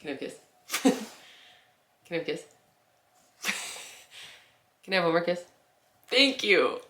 Can I have a kiss? Can I have a kiss? Can I have one more kiss? Thank you.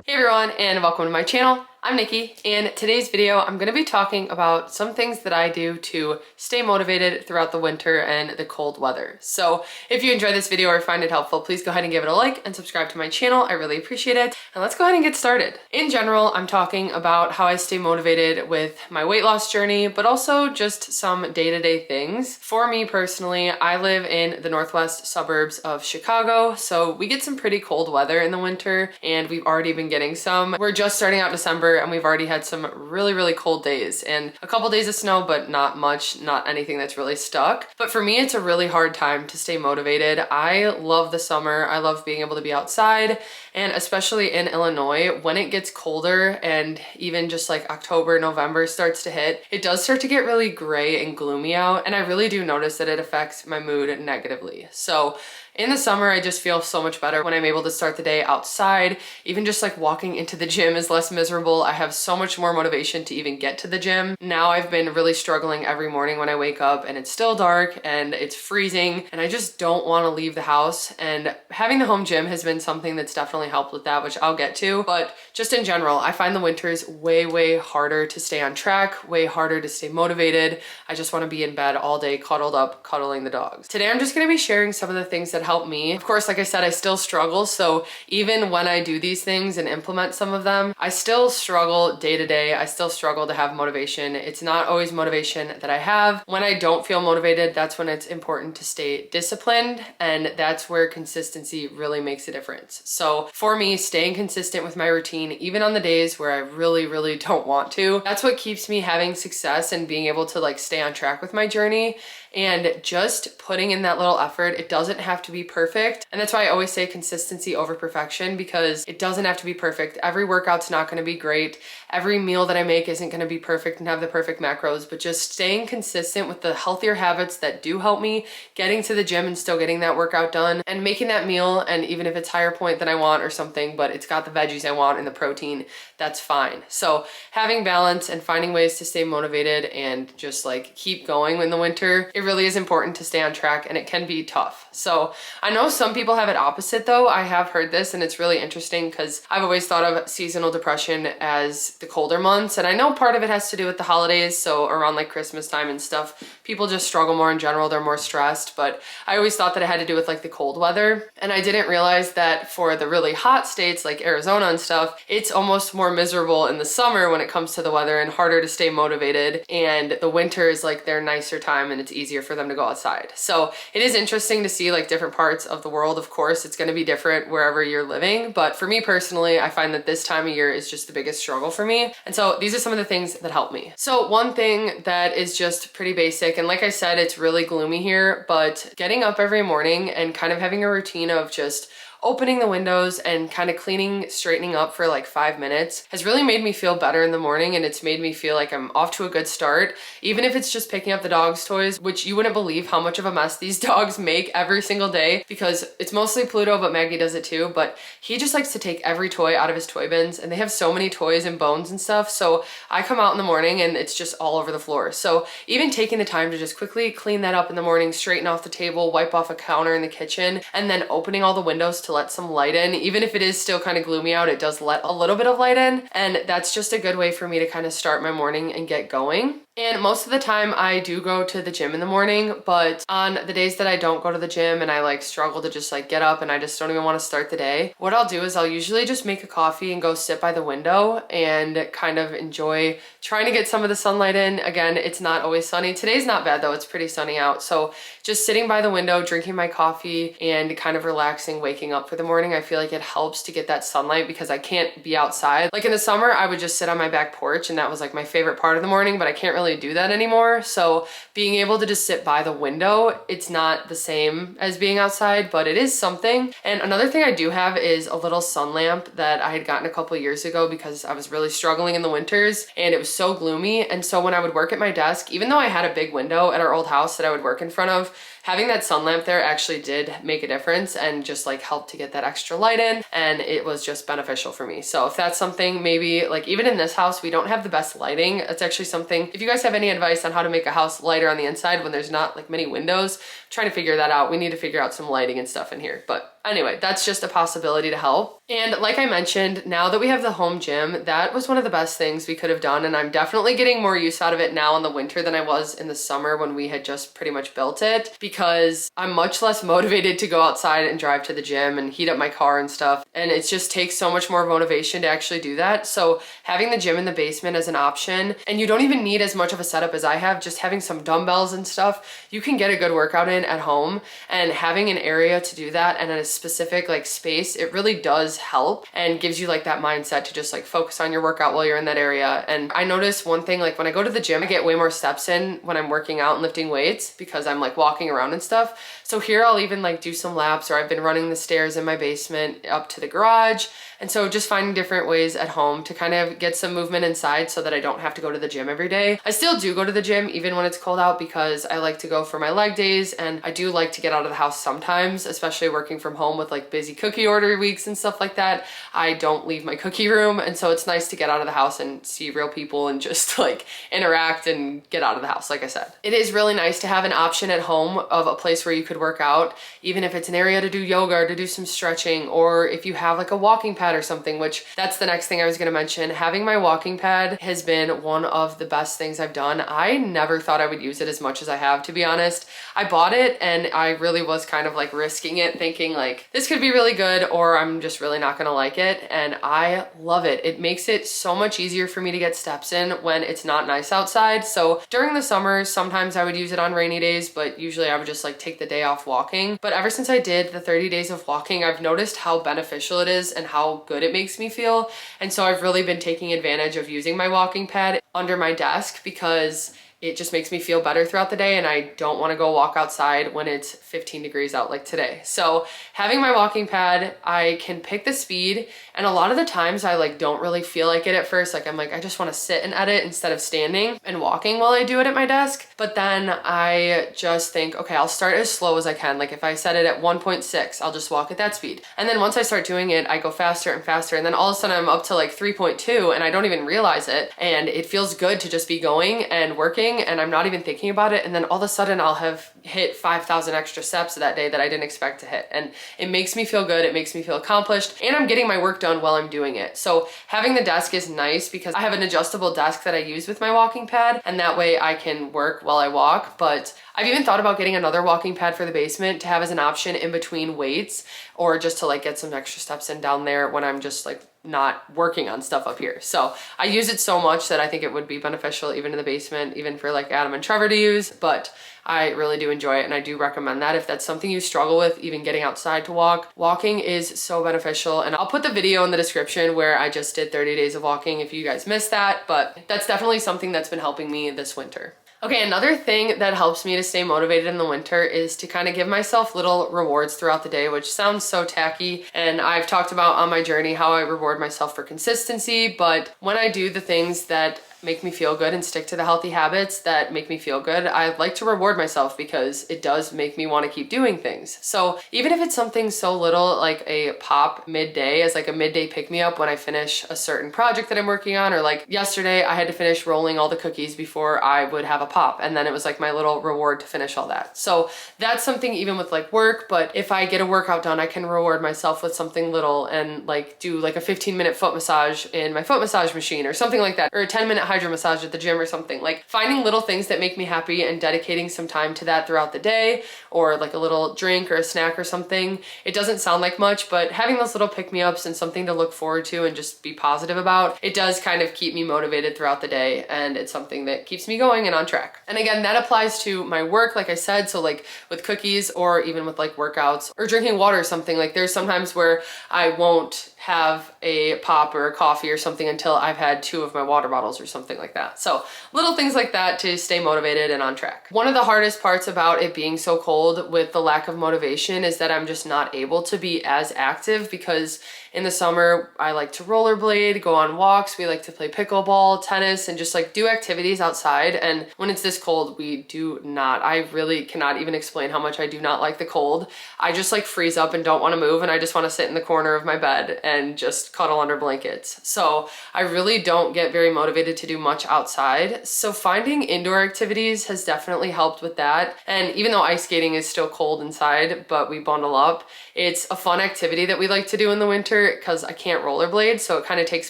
Hey everyone, and welcome to my channel. I'm Nikki, and today's video I'm going to be talking about some things that I do to stay motivated throughout the winter and the cold weather. So if you enjoy this video or find it helpful, please go ahead and give it a like and subscribe to my channel. I really appreciate it. And let's go ahead and get started. In general, I'm talking about how I stay motivated with my weight loss journey, but also just some day-to-day things. For me personally, I live in the northwest suburbs of Chicago, so we get some pretty cold weather in the winter, and we've already been getting some. We're just starting out December and we've already had some really cold days and a couple days of snow, but not much, not anything that's really stuck. But for me, it's a really hard time to stay motivated. I love the summer. I love being able to be outside, and especially in Illinois, when it gets colder and even just like October, November starts to hit, it does start to get really gray and gloomy out, and I really do notice that it affects my mood negatively. So in the summer, I just feel so much better when I'm able to start the day outside. Even just like walking into the gym is less miserable. I have so much more motivation to even get to the gym. Now I've been really struggling every morning when I wake up and it's still dark and it's freezing and I just don't want to leave the house. And having the home gym has been something that's definitely helped with that, which I'll get to. But just in general, I find the winters way harder to stay on track, way harder to stay motivated. I just want to be in bed all day, cuddled up, cuddling the dogs. Today, I'm just going to be sharing some of the things that help me. Of course, like I said, I still struggle. So even when I do these things and implement some of them, I still struggle day to day. I still struggle to have motivation. It's not always motivation that I have. When I don't feel motivated, that's when it's important to stay disciplined. And that's where consistency really makes a difference. So for me, staying consistent with my routine, even on the days where I really don't want to, that's what keeps me having success and being able to like stay on track with my journey. And just putting in that little effort. It doesn't have to be perfect. And that's why I always say consistency over perfection, because it doesn't have to be perfect. Every workout's not going to be great. Every meal that I make isn't going to be perfect and have the perfect macros, but just staying consistent with the healthier habits that do help me, getting to the gym and still getting that workout done, and making that meal. And even if it's higher point than I want or something, but it's got the veggies I want and the protein, that's fine. So having balance and finding ways to stay motivated and just like keep going in the winter, it really is important to stay on track, and it can be tough. So I know some people have it opposite though. I have heard this, and it's really interesting because I've always thought of seasonal depression as the colder months. And I know part of it has to do with the holidays. So around like Christmas time and stuff, people just struggle more in general. They're more stressed, but I always thought that it had to do with like the cold weather. And I didn't realize that for the really hot states like Arizona and stuff, it's almost more miserable in the summer when it comes to the weather and harder to stay motivated. And the winter is like their nicer time and it's easier for them to go outside. So it is interesting to see like different parts of the world. Of course, it's going to be different wherever you're living. But for me personally, I find that this time of year is just the biggest struggle for me. And so these are some of the things that help me. So one thing that is just pretty basic, and like I said, it's really gloomy here, but getting up every morning and kind of having a routine of just opening the windows and kind of cleaning, straightening up for like 5 minutes has really made me feel better in the morning, and it's made me feel like I'm off to a good start. Even if it's just picking up the dog's toys, which you wouldn't believe how much of a mess these dogs make every single day, because it's mostly Pluto, but Maggie does it too. But he just likes to take every toy out of his toy bins, and they have so many toys and bones and stuff. So I come out in the morning and it's just all over the floor. So even taking the time to just quickly clean that up in the morning, straighten off the table, wipe off a counter in the kitchen, and then opening all the windows to let some light in. Even if it is still kind of gloomy out, it does let a little bit of light in, and that's just a good way for me to kind of start my morning and get going. And most of the time I do go to the gym in the morning, but on the days that I don't go to the gym and I like struggle to just like get up and I just don't even want to start the day, what I'll do is I'll usually just make a coffee and go sit by the window and kind of enjoy trying to get some of the sunlight in. Again, it's not always sunny. Today's not bad though. It's pretty sunny out. So just sitting by the window, drinking my coffee and kind of relaxing, waking up for the morning, I feel like it helps to get that sunlight because I can't be outside. Like in the summer, I would just sit on my back porch and that was like my favorite part of the morning, but I can't really do that anymore. So being able to just sit by the window, it's not the same as being outside, but it is something. And another thing I do have is a little sun lamp that I had gotten a couple of years ago because I was really struggling in the winters and it was so gloomy. And so when I would work at my desk, even though I had a big window at our old house that I would work in front of, having that sun lamp there actually did make a difference and just like helped to get that extra light in, and it was just beneficial for me. So if that's something, maybe like even in this house, we don't have the best lighting. It's actually something, if you guys have any advice on how to make a house lighter on the inside when there's not like many windows, I'm trying to figure that out. We need to figure out some lighting and stuff in here. But anyway, that's just a possibility to help. And like I mentioned, now that we have the home gym, that was one of the best things we could have done. And I'm definitely getting more use out of it now in the winter than I was in the summer when we had just pretty much built it, because I'm much less motivated to go outside and drive to the gym and heat up my car and stuff. And it just takes so much more motivation to actually do that. So having the gym in the basement as an option, and you don't even need as much of a setup as I have, just having some dumbbells and stuff, you can get a good workout in at home. And having an area to do that and a specific like space, it really does help and gives you like that mindset to just like focus on your workout while you're in that area. And I notice one thing, like when I go to the gym, I get way more steps in when I'm working out and lifting weights because I'm like walking around and stuff. So here I'll even like do some laps, or I've been running the stairs in my basement up to the garage. And so just finding different ways at home to kind of get some movement inside so that I don't have to go to the gym every day. I still do go to the gym even when it's cold out because I like to go for my leg days, and I do like to get out of the house sometimes, especially working from home with like busy cookie order weeks and stuff like that. I don't leave my cookie room, and so it's nice to get out of the house and see real people and just like interact and get out of the house. Like I said, it is really nice to have an option at home of a place where you could work out, even if it's an area to do yoga or to do some stretching, or if you have like a walking pad or something, which that's the next thing I was going to mention. Having my walking pad has been one of the best things I've done. I never thought I would use it as much as I have, to be honest. I bought it and I really was kind of like risking it, thinking like this could be really good or I'm just really not going to like it, and I love it. It makes it so much easier for me to get steps in when it's not nice outside. So during the summer, sometimes I would use it on rainy days, but usually I would just like take the day off walking. But ever since I did the 30 days of walking, I've noticed how beneficial it is and how good it makes me feel. And so I've really been taking advantage of using my walking pad under my desk because it just makes me feel better throughout the day, and I don't want to go walk outside when it's 15 degrees out like today. So having my walking pad, I can pick the speed, and a lot of the times I like don't really feel like it at first. Like I'm like, I just want to sit and edit instead of standing and walking while I do it at my desk. But then I just think, okay, I'll start as slow as I can. Like if I set it at 1.6, I'll just walk at that speed. And then once I start doing it, I go faster and faster. And then all of a sudden I'm up to like 3.2 and I don't even realize it. And it feels good to just be going and working, and I'm not even thinking about it. And then all of a sudden I'll have hit 5,000 extra steps that day that I didn't expect to hit. And it makes me feel good. It makes me feel accomplished, and I'm getting my work done while I'm doing it. So having the desk is nice because I have an adjustable desk that I use with my walking pad, and that way I can work while I walk. But I've even thought about getting another walking pad for the basement to have as an option in between weights, or just to like get some extra steps in down there when I'm just like not working on stuff up here. So I use it so much that I think it would be beneficial even in the basement, even for like Adam and Trevor to use. But I really do enjoy it, and I do recommend that if that's something you struggle with, even getting outside to walk. Walking is so beneficial, and I'll put the video in the description where I just did 30 days of walking if you guys missed that, but that's definitely something that's been helping me this winter. Okay, another thing that helps me to stay motivated in the winter is to kind of give myself little rewards throughout the day, which sounds so tacky. And I've talked about on my journey how I reward myself for consistency, but when I do the things that make me feel good and stick to the healthy habits that make me feel good, I like to reward myself because it does make me want to keep doing things. So even if it's something so little like a pop midday as like a midday pick-me-up when I finish a certain project that I'm working on, or like yesterday I had to finish rolling all the cookies before I would have a pop, and then it was like my little reward to finish all that. So that's something even with like work, but if I get a workout done, I can reward myself with something little and like do like a 15-minute foot massage in my foot massage machine or something like that, or a 10-minute hydro massage at the gym or something. Like finding little things that make me happy and dedicating some time to that throughout the day, or like a little drink or a snack or something. It doesn't sound like much, but having those little pick-me-ups and something to look forward to and just be positive about, it does kind of keep me motivated throughout the day, and it's something that keeps me going and on track. And again, that applies to my work, like I said, so like with cookies or even with like workouts or drinking water or something. Like there's sometimes where I won't have a pop or a coffee or something until I've had 2 of my water bottles or something like that. So little things like that to stay motivated and on track. One of the hardest parts about it being so cold with the lack of motivation is that I'm just not able to be as active, because in the summer, I like to rollerblade, go on walks, we like to play pickleball, tennis, and just like do activities outside. And when it's this cold, we do not. I really cannot even explain how much I do not like the cold. I just like freeze up and don't want to move, and I just want to sit in the corner of my bed and just cuddle under blankets. So I really don't get very motivated to do much outside. So finding indoor activities has definitely helped with that. And even though ice skating is still cold inside, but we bundle up, it's a fun activity that we like to do in the winter because I can't rollerblade, so it kind of takes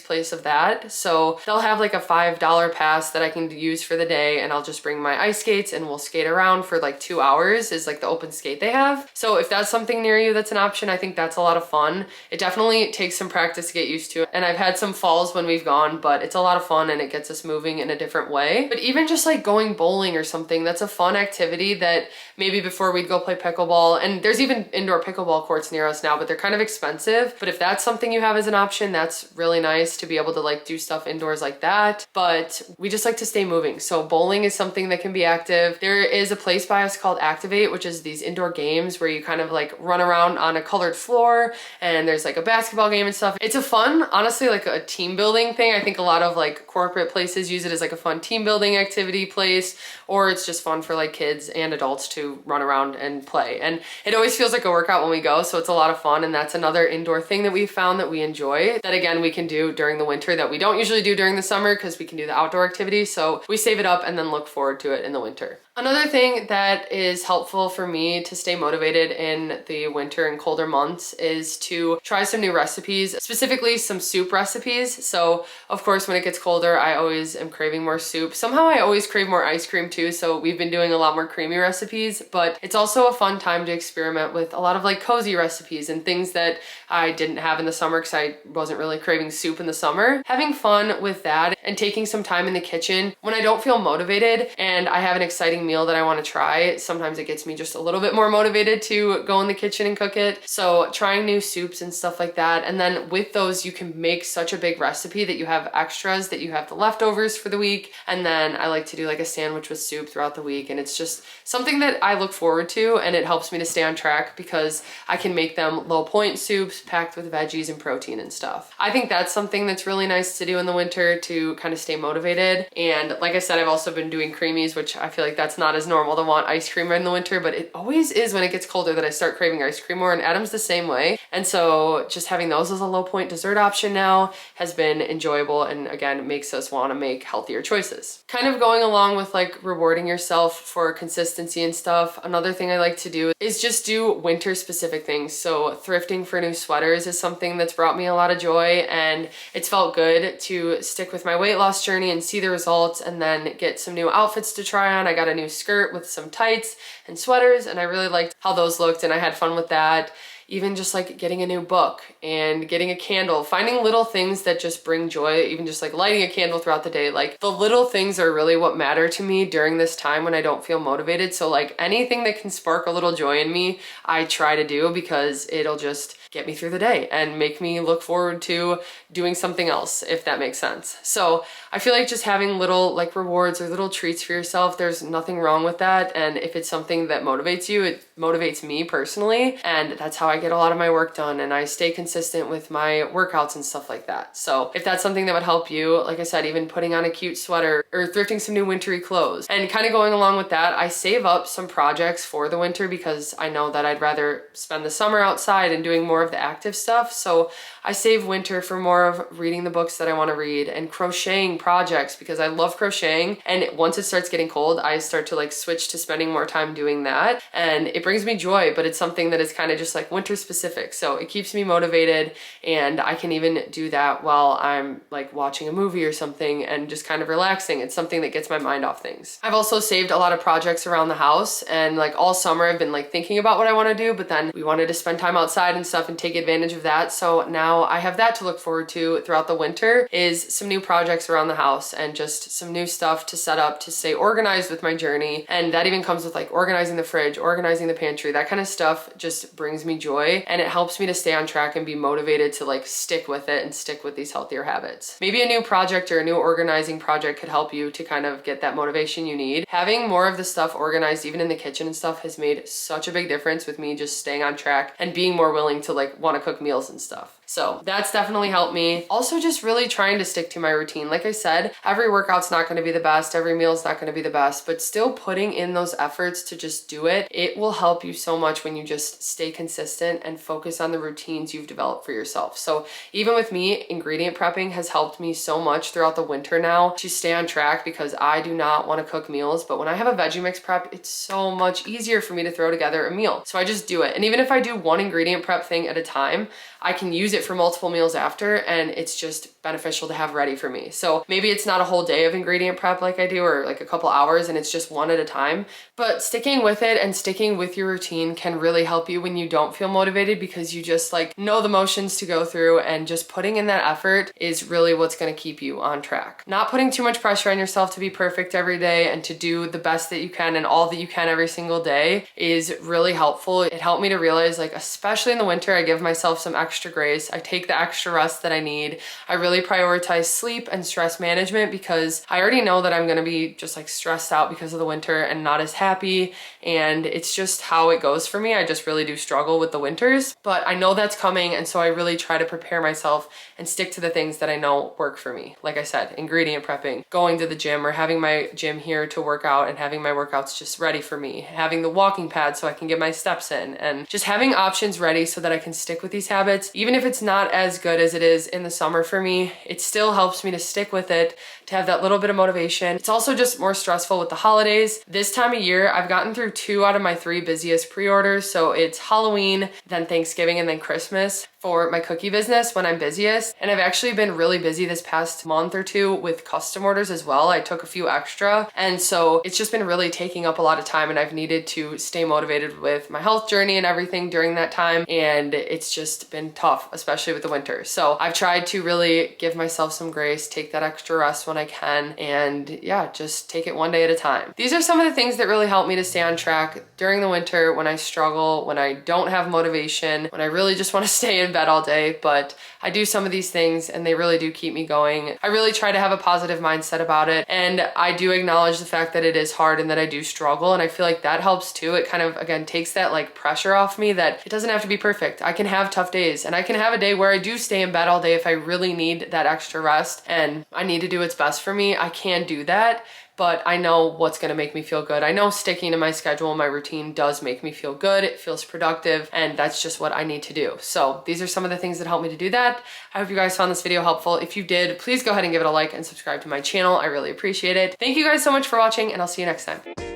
place of that. So they'll have like a $5 pass that I can use for the day, and I'll just bring my ice skates and we'll skate around for like 2 hours is like the open skate they have. So if that's something near you that's an option, I think that's a lot of fun. It definitely takes some practice to get used to, and I've had some falls when we've gone, but it's a lot of fun and it gets us moving in a different way. But even just like going bowling or something, that's a fun activity that maybe before we'd go play pickleball, and there's even indoor pickleball courts near us now, but they're kind of expensive. But if that's something you have as an option, that's really nice to be able to like do stuff indoors like that. But we just like to stay moving. So bowling is something that can be active. There is a place by us called Activate, which is these indoor games where you kind of like run around on a colored floor, and there's like a basketball game and stuff. It's a fun, honestly, like a team building thing. I think a lot of like corporate places use it as like a fun team building activity place, or it's just fun for like kids and adults to run around and play. And it always feels like a workout when we go, so it's a lot of fun. And that's another indoor thing that we found that we enjoy, that again we can do during the winter that we don't usually do during the summer, because we can do the outdoor activities. So we save it up and then look forward to it in the winter. Another thing that is helpful for me to stay motivated in the winter and colder months is to try some new recipes, specifically some soup recipes. So of course, when it gets colder, I always am craving more soup. Somehow I always crave more ice cream too, so we've been doing a lot more creamy recipes, but it's also a fun time to experiment with a lot of like cozy recipes and things that I didn't have in the summer because I wasn't really craving soup in the summer. Having fun with that and taking some time in the kitchen when I don't feel motivated and I have an exciting meal that I want to try, sometimes it gets me just a little bit more motivated to go in the kitchen and cook it. So trying new soups and stuff like that. And then with those, you can make such a big recipe that you have extras, that you have the leftovers for the week. And then I like to do like a sandwich with soup throughout the week. And it's just something that I look forward to, and it helps me to stay on track because I can make them low point soups packed with veggies and protein and stuff. I think that's something that's really nice to do in the winter to kind of stay motivated. And like I said, I've also been doing creamies, which I feel like that's not as normal to want ice cream in the winter, but it always is when it gets colder that I start craving ice cream more, and Adam's the same way. And so just having those as a low point dessert option now has been enjoyable, and again, makes us want to make healthier choices. Kind of going along with like rewarding yourself for consistency and stuff, another thing I like to do is just do winter specific things. So thrifting for new sweaters is something that's brought me a lot of joy, and it's felt good to stick with my weight loss journey and see the results and then get some new outfits to try on. I got a new skirt with some tights and sweaters, and I really liked how those looked, and I had fun with that. Even just like getting a new book and getting a candle, finding little things that just bring joy, even just like lighting a candle throughout the day. Like the little things are really what matter to me during this time when I don't feel motivated. So like anything that can spark a little joy in me, I try to do, because it'll just get me through the day and make me look forward to doing something else, if that makes sense. So I feel like just having little like rewards or little treats for yourself, there's nothing wrong with that. And if it's something that motivates you, it motivates me personally. And that's how I get a lot of my work done, and I stay consistent with my workouts and stuff like that. So if that's something that would help you, like I said, even putting on a cute sweater or thrifting some new wintry clothes, and kind of going along with that, I save up some projects for the winter because I know that I'd rather spend the summer outside and doing more of the active stuff. So I save winter for more of reading the books that I want to read and crocheting projects, because I love crocheting. And once it starts getting cold, I start to like switch to spending more time doing that. And it brings me joy, but it's something that is kind of just like winter specific. So it keeps me motivated, and I can even do that while I'm like watching a movie or something and just kind of relaxing. It's something that gets my mind off things. I've also saved a lot of projects around the house, and like all summer I've been like thinking about what I want to do, but then we wanted to spend time outside and stuff and take advantage of that. So now now I have that to look forward to throughout the winter, is some new projects around the house and just some new stuff to set up to stay organized with my journey. And that even comes with like organizing the fridge, organizing the pantry. That kind of stuff just brings me joy, and it helps me to stay on track and be motivated to like stick with it and stick with these healthier habits. Maybe a new project or a new organizing project could help you to kind of get that motivation you need. Having more of the stuff organized, even in the kitchen and stuff, has made such a big difference with me just staying on track and being more willing to like want to cook meals and stuff. So that's definitely helped me. Also just really trying to stick to my routine. Like I said, every workout's not going to be the best, every meal's not going to be the best, but still putting in those efforts to just do it, it will help you so much when you just stay consistent and focus on the routines you've developed for yourself. So even with me, ingredient prepping has helped me so much throughout the winter now to stay on track, because I do not want to cook meals, but when I have a veggie mix prep, it's so much easier for me to throw together a meal. So I just do it. And even if I do one ingredient prep thing at a time, I can use it for multiple meals after, and it's just beneficial to have ready for me. So maybe it's not a whole day of ingredient prep like I do, or like a couple hours, and it's just one at a time, but sticking with it and sticking with your routine can really help you when you don't feel motivated, because you just like know the motions to go through, and just putting in that effort is really what's going to keep you on track. Not putting too much pressure on yourself to be perfect every day and to do the best that you can and all that you can every single day is really helpful. It helped me to realize, like, especially in the winter, I give myself some extra grace. I take the extra rest that I need. I really prioritize sleep and stress management, because I already know that I'm going to be just like stressed out because of the winter and not as happy, and it's just how it goes for me. I just really do struggle with the winters, but I know that's coming, and so I really try to prepare myself and stick to the things that I know work for me. Like I said, ingredient prepping, going to the gym, or having my gym here to work out and having my workouts just ready for me, having the walking pad so I can get my steps in, and just having options ready so that I can stick with these habits. Even if it's not as good as it is in the summer for me, it still helps me to stick with it, to have that little bit of motivation. It's also just more stressful with the holidays. This time of year, I've gotten through 2 out of my 3 busiest pre-orders. So it's Halloween, then Thanksgiving, and then Christmas for my cookie business when I'm busiest. And I've actually been really busy this past month or 2 with custom orders as well. I took a few extra. And so it's just been really taking up a lot of time, and I've needed to stay motivated with my health journey and everything during that time. And it's just been tough, especially with the winter. So I've tried to really give myself some grace, take that extra rest when I can, and yeah, just take it one day at a time. These are some of the things that really help me to stay on track during the winter when I struggle, when I don't have motivation, when I really just want to stay in bed all day. But I do some of these things and they really do keep me going. I really try to have a positive mindset about it, and I do acknowledge the fact that it is hard and that I do struggle, and I feel like that helps too. It kind of, again, takes that like pressure off me that it doesn't have to be perfect. I can have tough days, and I can have a day where I do stay in bed all day if I really need that extra rest and I need to do what's best for me. I can do that, but I know what's gonna make me feel good. I know sticking to my schedule and my routine does make me feel good. It feels productive, and that's just what I need to do. So these are some of the things that help me to do that. I hope you guys found this video helpful. If you did, please go ahead and give it a like and subscribe to my channel. I really appreciate it. Thank you guys so much for watching, and I'll see you next time.